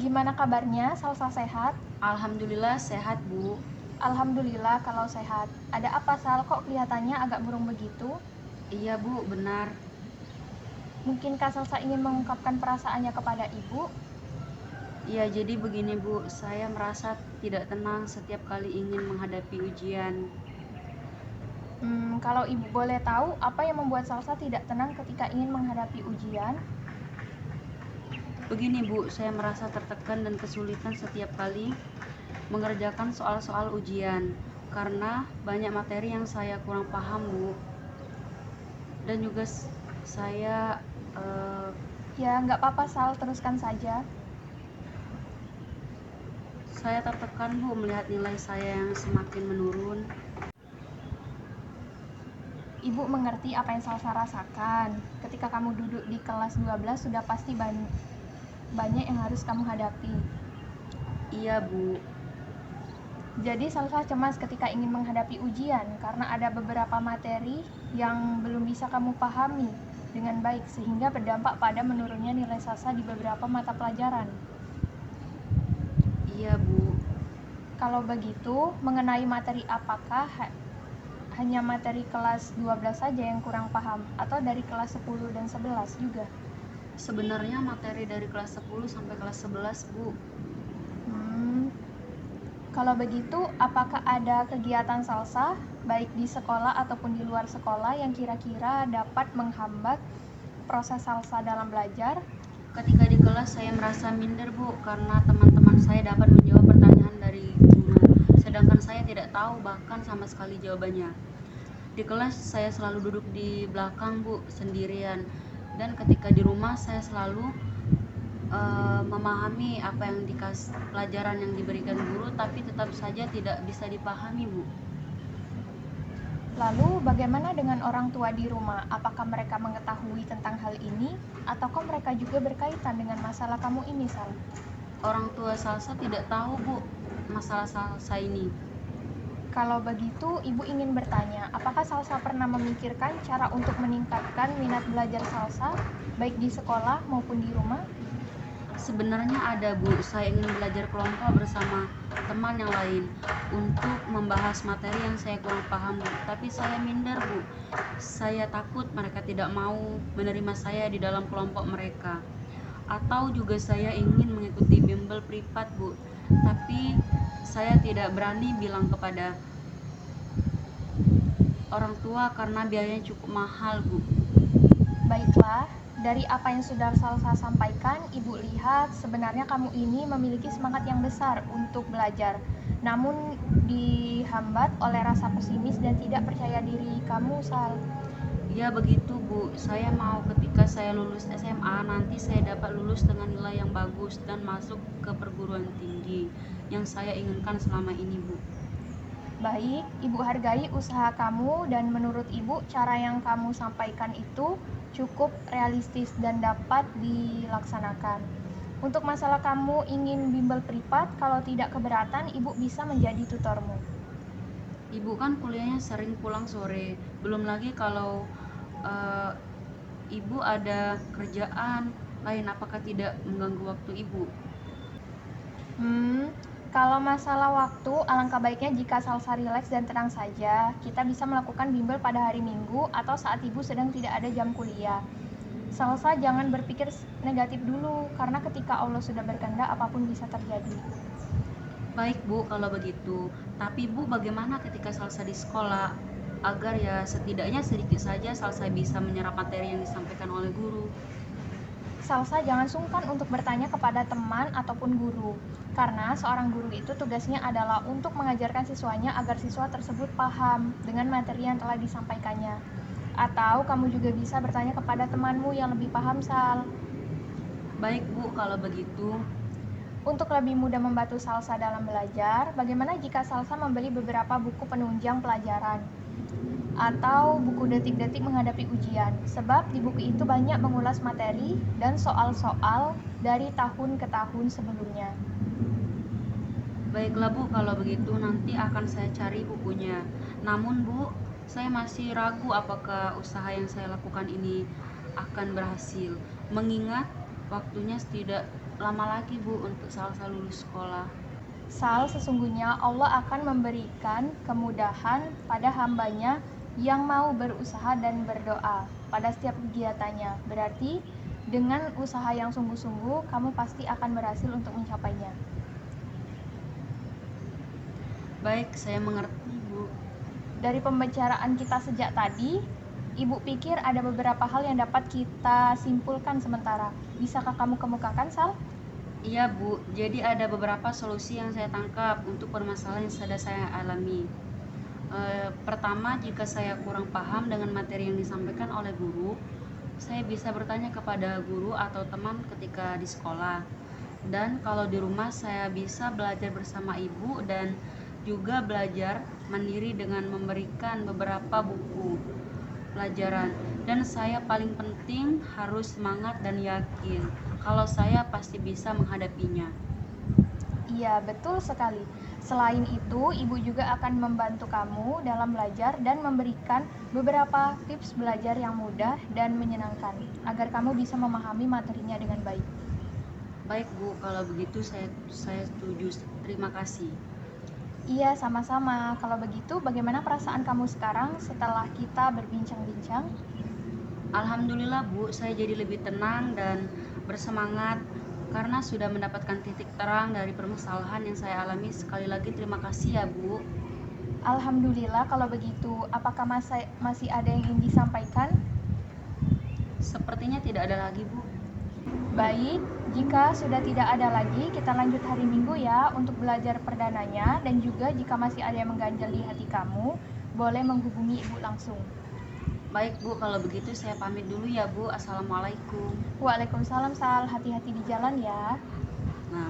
Gimana kabarnya? Salsa sehat? Alhamdulillah sehat, Bu. Alhamdulillah kalau sehat. Ada apa, Sal? Kok kelihatannya agak murung begitu? Iya, Bu, benar. Mungkinkah Salsa ingin mengungkapkan perasaannya kepada ibu? Iya, jadi begini, Bu. Saya merasa tidak tenang setiap kali ingin menghadapi ujian. Kalau ibu boleh tahu, apa yang membuat Salsa tidak tenang ketika ingin menghadapi ujian? Begini, Bu, saya merasa tertekan dan kesulitan setiap kali mengerjakan soal-soal ujian karena banyak materi yang saya kurang paham, Bu. Dan juga saya eh, Ya, nggak apa-apa, Sal. Teruskan saja. saya tertekan, Bu, melihat nilai saya yang semakin menurun. Ibu mengerti apa yang Salsa rasakan. Ketika kamu duduk di kelas 12, sudah pasti banyak yang harus kamu hadapi. Iya, Bu. Jadi Salsa cemas ketika ingin menghadapi ujian karena ada beberapa materi yang belum bisa kamu pahami dengan baik sehingga berdampak pada menurunnya nilai Salsa di beberapa mata pelajaran. Iya, Bu. Kalau begitu, mengenai materi apakah hanya materi kelas 12 saja yang kurang paham atau dari kelas 10 dan 11 juga? Sebenarnya materi dari kelas 10 sampai kelas 11, Bu. Kalau begitu, apakah ada kegiatan Salsa baik di sekolah ataupun di luar sekolah yang kira-kira dapat menghambat proses Salsa dalam belajar? Ketika di kelas saya merasa minder, Bu, karena teman-teman saya dapat menjawab pertanyaan dari guru, sedangkan saya tidak tahu bahkan sama sekali jawabannya. Di kelas saya selalu duduk di belakang, Bu, sendirian. Dan ketika di rumah saya selalu memahami apa yang pelajaran yang diberikan guru, tapi tetap saja tidak bisa dipahami, Bu. Lalu bagaimana dengan orang tua di rumah? Apakah mereka mengetahui tentang hal ini? Ataukah mereka juga berkaitan dengan masalah kamu ini, Sal? Orang tua Salsa tidak tahu, Bu, masalah Salsa ini. Kalau begitu, Ibu ingin bertanya, apakah Salsa pernah memikirkan cara untuk meningkatkan minat belajar Salsa, baik di sekolah maupun di rumah? Sebenarnya ada, Bu. Saya ingin belajar kelompok bersama teman yang lain untuk membahas materi yang saya kurang paham, Bu. Tapi saya minder, Bu. Saya takut mereka tidak mau menerima saya di dalam kelompok mereka. Atau juga saya ingin mengikuti bimbel privat, Bu. Tapi saya tidak berani bilang kepada orang tua karena biayanya cukup mahal, Bu. Baiklah, dari apa yang sudah Salsa sampaikan, Ibu lihat sebenarnya kamu ini memiliki semangat yang besar untuk belajar. Namun dihambat oleh rasa pesimis dan tidak percaya diri kamu, Sal. Ya begitu, Bu. Saya mau ketika saya lulus SMA nanti saya dapat lulus dengan nilai yang bagus dan masuk ke perguruan tinggi yang saya inginkan selama ini, Bu. Baik, Ibu hargai usaha kamu dan menurut Ibu cara yang kamu sampaikan itu cukup realistis dan dapat dilaksanakan. Untuk masalah kamu ingin bimbel privat, kalau tidak keberatan, Ibu bisa menjadi tutormu. Ibu kan kuliahnya sering pulang sore. Belum lagi kalau uh, Ibu ada kerjaan lain, apakah tidak mengganggu waktu Ibu? Kalau masalah waktu, alangkah baiknya jika Salsa rileks dan tenang saja. Kita bisa melakukan bimbel pada hari Minggu atau saat Ibu sedang tidak ada jam kuliah. Salsa jangan berpikir negatif dulu, karena ketika Allah sudah berkehendak, apapun bisa terjadi. Baik, Bu, kalau begitu. Tapi Bu, bagaimana ketika Salsa di sekolah agar ya setidaknya sedikit saja Salsa bisa menyerap materi yang disampaikan oleh guru? Salsa jangan sungkan untuk bertanya kepada teman ataupun guru, karena seorang guru itu tugasnya adalah untuk mengajarkan siswanya agar siswa tersebut paham dengan materi yang telah disampaikannya. Atau kamu juga bisa bertanya kepada temanmu yang lebih paham, Sal. Baik, Bu, kalau begitu. Untuk lebih mudah membantu Salsa dalam belajar, bagaimana jika Salsa membeli beberapa buku penunjang pelajaran atau buku detik-detik menghadapi ujian? Sebab di buku itu banyak mengulas materi dan soal-soal dari tahun ke tahun sebelumnya. Baiklah, Bu, kalau begitu nanti akan saya cari bukunya. Namun, Bu, saya masih ragu apakah usaha yang saya lakukan ini akan berhasil. Mengingat waktunya lama lagi Bu untuk Salsa lulus sekolah. Sal, sesungguhnya Allah akan memberikan kemudahan pada hambanya yang mau berusaha dan berdoa pada setiap kegiatannya. Berarti dengan usaha yang sungguh-sungguh, kamu pasti akan berhasil untuk mencapainya. Baik, saya mengerti Bu. Dari pembicaraan kita sejak tadi, Ibu pikir ada beberapa hal yang dapat kita simpulkan sementara. Bisakah kamu kemukakan, Sal? Iya Bu, jadi ada beberapa solusi yang saya tangkap untuk permasalahan yang sudah saya alami. Pertama, jika saya kurang paham dengan materi yang disampaikan oleh guru, saya bisa bertanya kepada guru atau teman ketika di sekolah. Dan kalau di rumah saya bisa belajar bersama ibu dan juga belajar mandiri dengan memberikan beberapa buku pelajaran. Dan saya paling penting harus semangat dan yakin kalau saya pasti bisa menghadapinya. Iya, betul sekali. Selain itu, Ibu juga akan membantu kamu dalam belajar dan memberikan beberapa tips belajar yang mudah dan menyenangkan agar kamu bisa memahami materinya dengan baik. Baik Bu, kalau begitu saya setuju. Terima kasih. Iya, sama-sama. Kalau begitu, bagaimana perasaan kamu sekarang setelah kita berbincang-bincang? Alhamdulillah Bu, saya jadi lebih tenang dan bersemangat karena sudah mendapatkan titik terang dari permasalahan yang saya alami. Sekali lagi terima kasih ya Bu. Alhamdulillah, kalau begitu, apakah masih ada yang ingin disampaikan? Sepertinya tidak ada lagi Bu. Baik, jika sudah tidak ada lagi, kita lanjut hari Minggu ya untuk belajar perdananya. Dan juga jika masih ada yang mengganjal di hati kamu, boleh menghubungi Ibu langsung. Baik Bu, kalau begitu saya pamit dulu ya Bu. Assalamualaikum. Waalaikumsalam, Sal. Hati-hati di jalan ya. Nah.